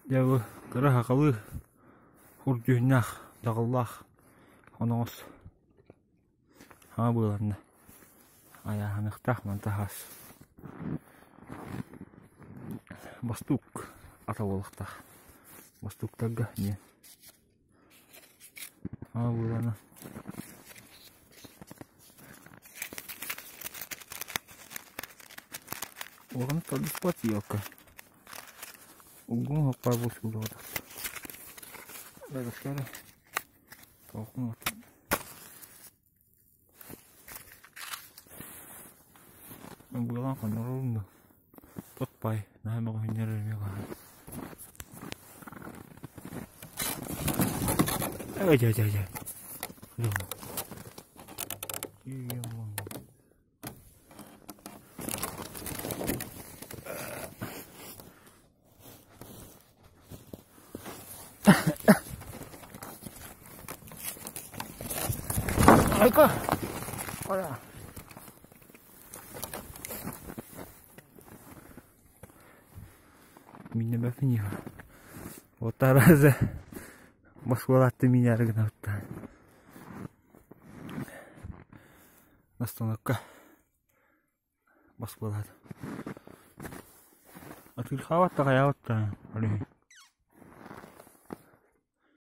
Жабы кыра хакалы хурдюнах дагыллах онос ха буларны аяханықтақ мантахас бастук атаболықтақ бастуктарга не ха буларны оған тады спатиялка угон хаппар босулу отак Дагастары толкун отак Буйлан қанырылынды тотпай наймағы хинерерме қаған Ай-ай-ай-ай Айка! Ora! Меня бафнила. Вот раза Москва ты меня рыгнута. Остановка. Москва. А ты хава такая вот.